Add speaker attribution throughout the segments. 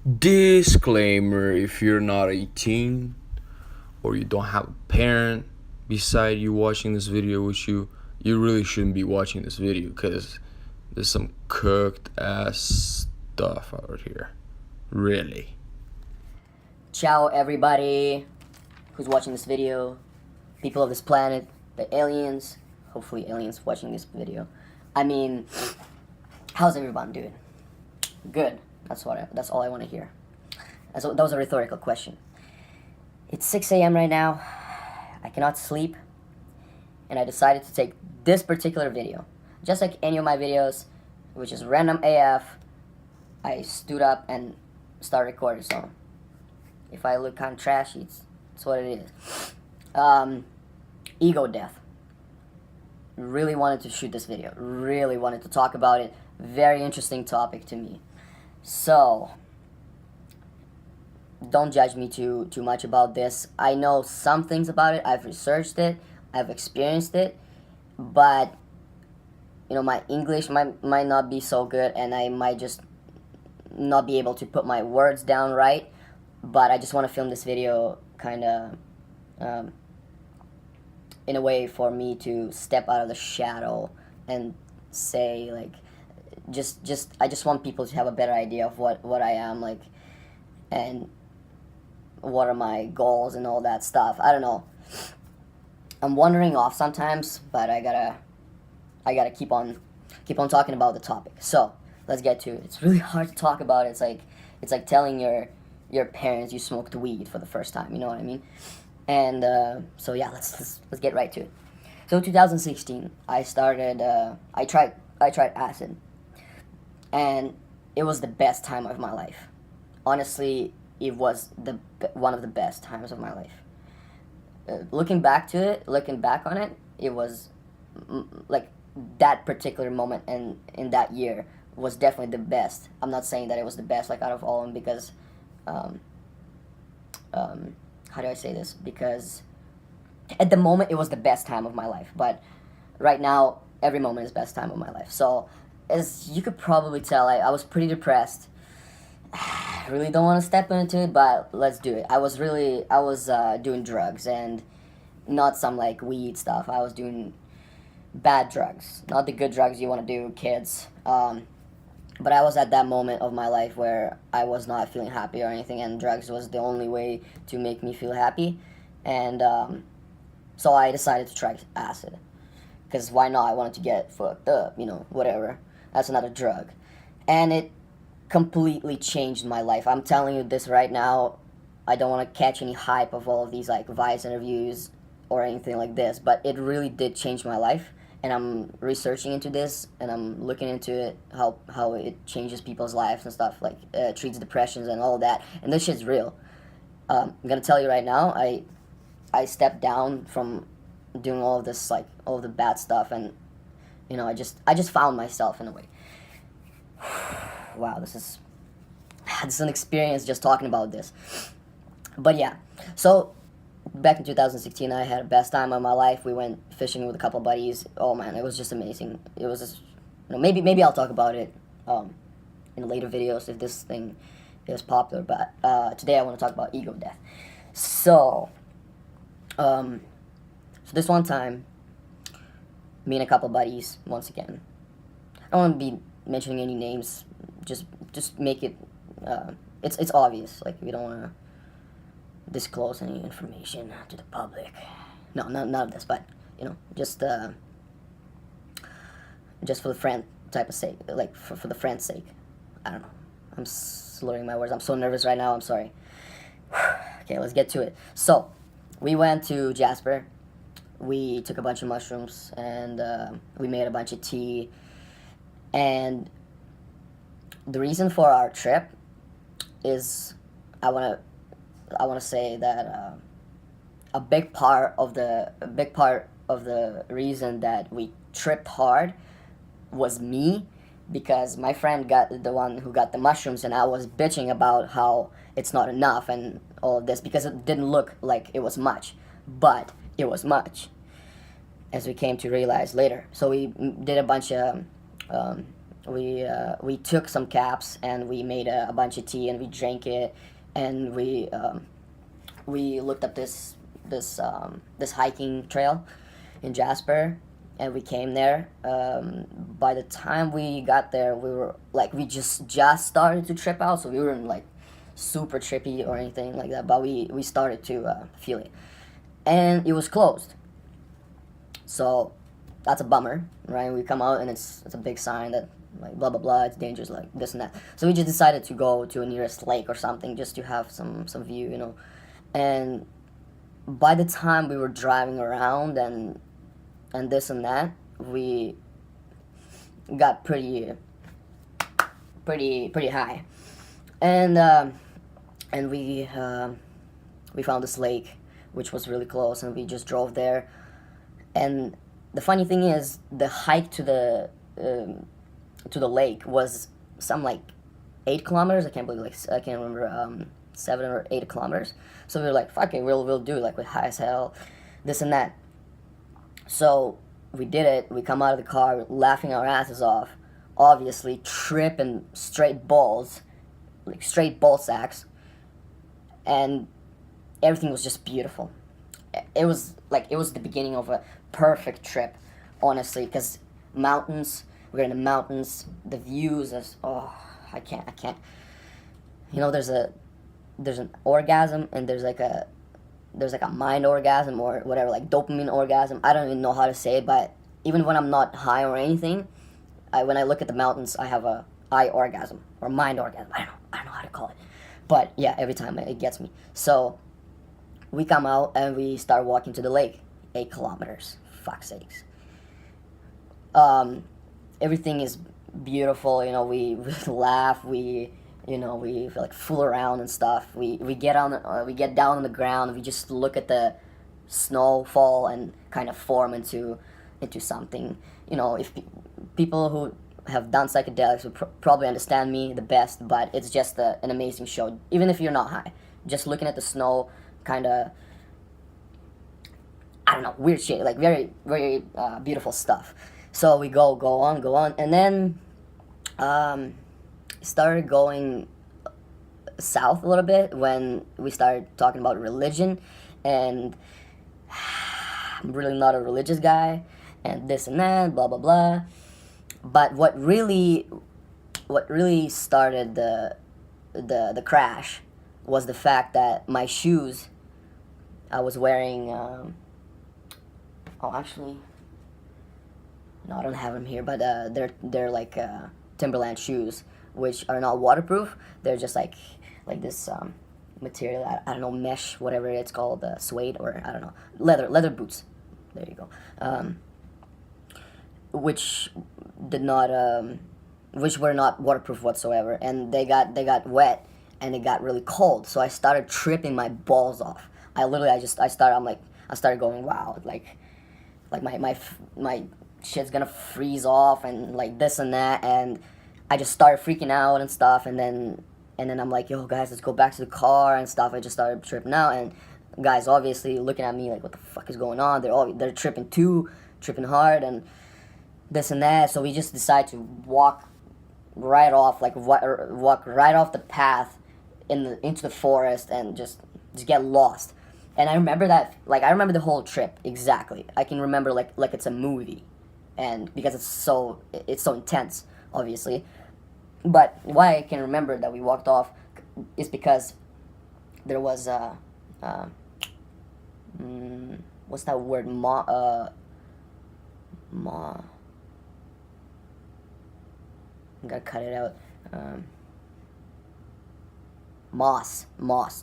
Speaker 1: Disclaimer: if you're not 18 or you don't have a parent beside you watching this video with you really shouldn't be watching this video because there's some cooked ass stuff out here. Really.
Speaker 2: Ciao everybody who's watching this video, people of this planet, the aliens, hopefully aliens watching this video. I mean, how's everyone doing? Good. That's all I want to hear. That was a rhetorical question. It's 6 a.m. right now. I cannot sleep, and I decided to take this particular video, just like any of my videos, which is random AF. I stood up and started recording. So if I look kind of trashy, it's what it is. Ego death. Really wanted to shoot this video. Really wanted to talk about it. Very interesting topic to me. So don't judge me too much about this. I know some things about it. I've researched it. I've experienced it. But you know, my English might not be so good, and I might just not be able to put my words down right. But I just want to film this video kind of in a way for me to step out of the shadow and say, like, I just want people to have a better idea of what I am like, and what are my goals and all that stuff. I don't know. I'm wandering off sometimes, but I gotta keep on talking about the topic. So let's get to it. It's really hard to talk about it. It's like telling your parents you smoked weed for the first time. You know what I mean? And so yeah, let's get right to it. So 2016, I started. I tried acid, and it was the best time of my life. Honestly, it was one of the best times of my life. Looking back on it, it was like that particular moment and in that year was definitely the best. I'm not saying that it was the best like out of all of them, because how do I say this? Because at the moment it was the best time of my life, but right now every moment is the best time of my life. So as you could probably tell, I was pretty depressed. I really don't want to step into it, but let's do it. I was doing drugs, and not some like weed stuff. I was doing bad drugs, not the good drugs you want to do, kids. But I was at that moment of my life where I was not feeling happy or anything, and drugs was the only way to make me feel happy. And so I decided to try acid, because why not? I wanted to get fucked up, you know, whatever. That's another drug. And it completely changed my life. I'm telling you this right now. I don't want to catch any hype of all of these like Vice interviews or anything like this, but it really did change my life. And I'm researching into this, and I'm looking into it, how it changes people's lives and stuff, like treats depressions and all that. And this shit's real. I'm gonna tell you right now, I stepped down from doing all of this, like all of the bad stuff, and you know, I just found myself in a way. Wow, this is an experience just talking about this. But yeah, so back in 2016, I had the best time of my life. We went fishing with a couple of buddies. Oh man, it was just amazing. It was just, you know, maybe I'll talk about it in later videos if this thing is popular. But today I want to talk about ego death. So this one time, me and a couple of buddies, once again, I don't want to be mentioning any names. Just make it. It's obvious. Like, we don't want to disclose any information to the public. No, none of this. But you know, just for the friend type of sake, like for the friend's sake. I don't know. I'm slurring my words. I'm so nervous right now. I'm sorry. Okay, let's get to it. So we went to Jasper. We took a bunch of mushrooms, and we made a bunch of tea. And the reason for our trip is, I want to say that a big part of the reason that we tripped hard was me, because my friend got the one who got the mushrooms, and I was bitching about how it's not enough and all of this, because it didn't look like it was much, but it was much, as we came to realize later. So we did a bunch of we took some caps and we made a bunch of tea and we drank it, and we looked up this hiking trail in Jasper, and we came there. By the time we got there, we were like, we just started to trip out, so we weren't like super trippy or anything like that, but we started to feel it, and it was closed. So that's a bummer, right? We come out and it's a big sign that like blah blah blah, it's dangerous, like this and that. So we just decided to go to a nearest lake or something just to have some view, you know. And by the time we were driving around and this and that, we got pretty high, and we found this lake, which was really close, and we just drove there. And the funny thing is, the hike to the lake was some like 8 kilometers. I can't believe, like, I can't remember, 7 or 8 kilometers. So we were like, fuck it, we'll do it, like, we're high as hell, this and that. So we did it. We come out of the car laughing our asses off, obviously tripping straight balls, like straight ball sacks, and everything was just beautiful. It was the beginning of a perfect trip, honestly, because mountains. We're in the mountains. The views is, oh, I can't. You know, there's an orgasm, and there's like a mind orgasm or whatever, like dopamine orgasm. I don't even know how to say it, but even when I'm not high or anything, when I look at the mountains, I have a eye orgasm or mind orgasm. I don't know how to call it, but yeah, every time it gets me. So we come out and we start walking to the lake. 8 kilometers. Fuck's sakes. Everything is beautiful. You know, we laugh. We like fool around and stuff. We get down on the ground. And we just look at the snowfall and kind of form into something. You know, if people who have done psychedelics would probably understand me the best, but it's just an amazing show. Even if you're not high, just looking at the snow, kind of, I don't know, weird shit, like very, very beautiful stuff. So we go on, and then started going south a little bit when we started talking about religion, and I'm really not a religious guy, and this and that, blah blah blah. But what really started the crash was the fact that my shoes, I was wearing. Actually, no, I don't have them here, but they're like Timberland shoes, which are not waterproof. They're just like this material. I don't know, mesh, whatever it's called, suede, or I don't know, leather boots. There you go. Which did not which were not waterproof whatsoever, and they got wet, and it got really cold. So I started tripping my balls off. I started going, wow, like my shit's gonna freeze off and like this and that, and I just started freaking out and stuff, and then I'm like, yo guys, let's go back to the car and stuff. I just started tripping out, and guys obviously looking at me like, what the fuck is going on? They're tripping too, tripping hard and this and that. So we just decided to walk right off, like walk right off the path into the forest and just get lost. And I remember that, like, I remember the whole trip exactly. I can remember like it's a movie, and because it's so intense, obviously. But why I can remember that we walked off is because there was what's that word, I'm gonna cut it out. Moss.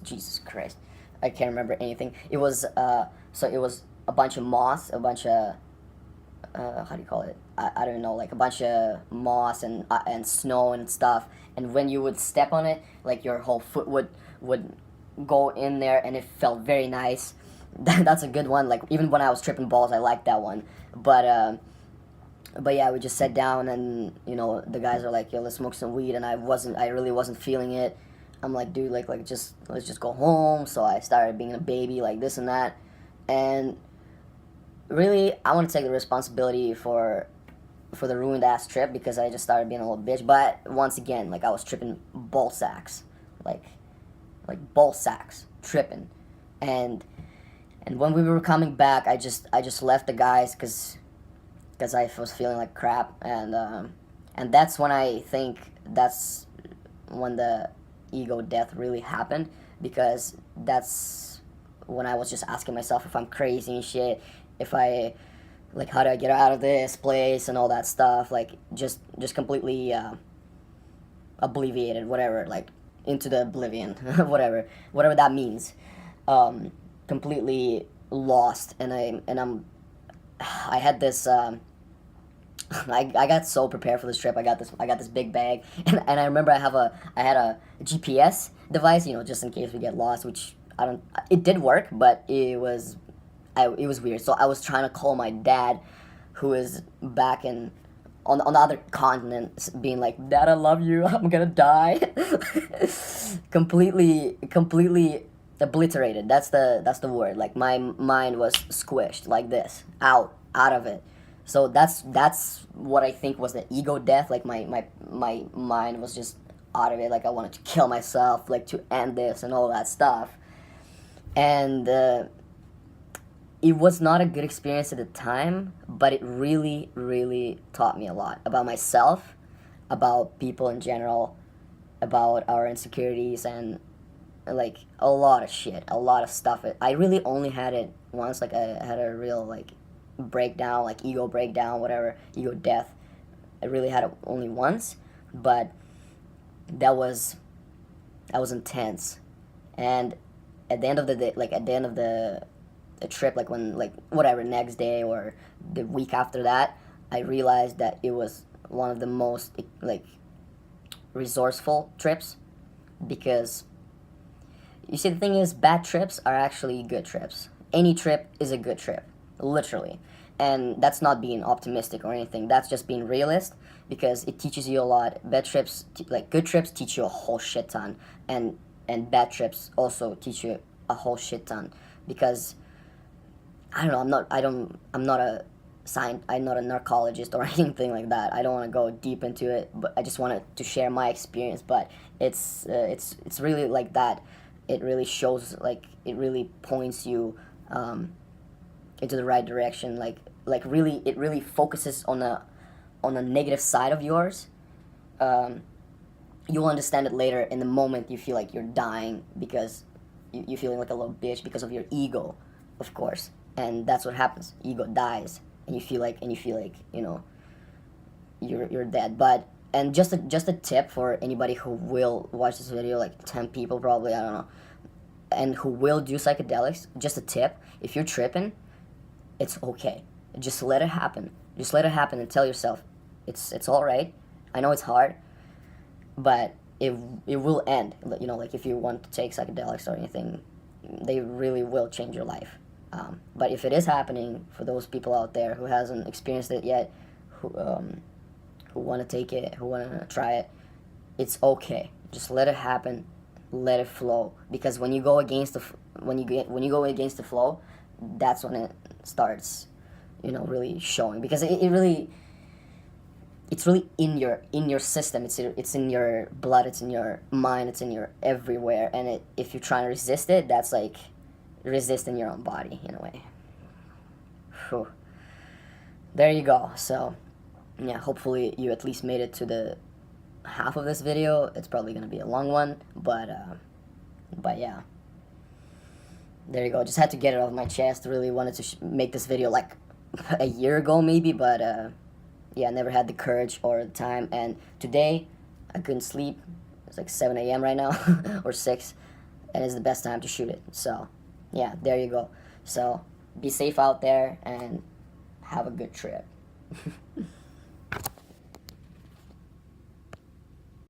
Speaker 2: Jesus Christ, I can't remember anything. It was it was a bunch of moss, a bunch of how do you call it? I don't know, like a bunch of moss and snow and stuff. And when you would step on it, like your whole foot would go in there, and it felt very nice. That's a good one. Like even when I was tripping balls, I liked that one. But yeah, we just sat down, and you know, the guys are like, yo, let's smoke some weed, and I really wasn't feeling it. I'm like, dude, like let's just go home. So I started being a baby, like this and that, and really, I want to take the responsibility for for the ruined ass trip because I just started being a little bitch. But once again, like I was tripping ball sacks, like ball sacks, tripping, and when we were coming back, I just left the guys because I was feeling like crap, and that's when I think that's when the ego death really happened, because that's when I was just asking myself if I'm crazy and shit, if I, like, how do I get out of this place and all that stuff, like just completely obliviated, whatever, like into the oblivion, whatever that means, completely lost, and I had this. I got so prepared for this trip. I got this big bag, and I remember I had a GPS device, just in case we get lost. Which it did work, but it was weird. So I was trying to call my dad, who is back on the other continent, being like, "Dad, I love you. I'm gonna die." completely obliterated. That's the word. Like my mind was squished like this, out of it. So that's what I think was the ego death. Like my mind was just out of it. Like I wanted to kill myself, like to end this and all that stuff. And it was not a good experience at the time, but it really, really taught me a lot about myself, about people in general, about our insecurities, and like a lot of shit, a lot of stuff. I really only had it once. Like I had a real like breakdown, like ego breakdown, whatever, ego death. I really had it only once, but that was intense. And at the end of the day, like at the end of the trip, like when, like whatever, next day or the week after that, I realized that it was one of the most like resourceful trips, because you see, the thing is, bad trips are actually good trips. Any trip is a good trip, literally. And that's not being optimistic or anything. That's just being realist, because it teaches you a lot. Bad trips, like good trips, teach you a whole shit ton, and bad trips also teach you a whole shit ton. Because I don't know, I'm not a I'm not a narcologist or anything like that. I don't want to go deep into it, but I just wanted to share my experience. But it's really like that. It really shows, like it really points you into the right direction. Like really, it really focuses on a negative side of yours. You'll understand it later. In the moment you feel like you're dying because you're feeling like a little bitch because of your ego, of course. And that's what happens. Ego dies, and you feel like you're dead. But and just a tip for anybody who will watch this video, like 10 people probably, I don't know, and who will do psychedelics. Just a tip: if you're tripping, it's okay. Just let it happen. Just let it happen and tell yourself it's all right. I know it's hard, but it will end. Like if you want to take psychedelics or anything, they really will change your life. But if it is happening, for those people out there who hasn't experienced it yet, who want to take it, who want to try it, it's okay. Just let it happen, let it flow. Because when you go against when you go against the flow, that's when it starts, really showing. Because it's really in your system. It's in your blood. It's in your mind. It's in your everywhere. And if you're trying to resist it, that's like resisting your own body in a way. Whew. There you go. So yeah, hopefully you at least made it to the half of this video. It's probably gonna be a long one, but yeah, there you go. Just had to get it off my chest. Really wanted to make this video like a year ago maybe, but yeah, I never had the courage or the time. And today I couldn't sleep. It's like 7 a.m. right now or 6, and it's the best time to shoot it. So yeah, there you go. So be safe out there and have a good trip.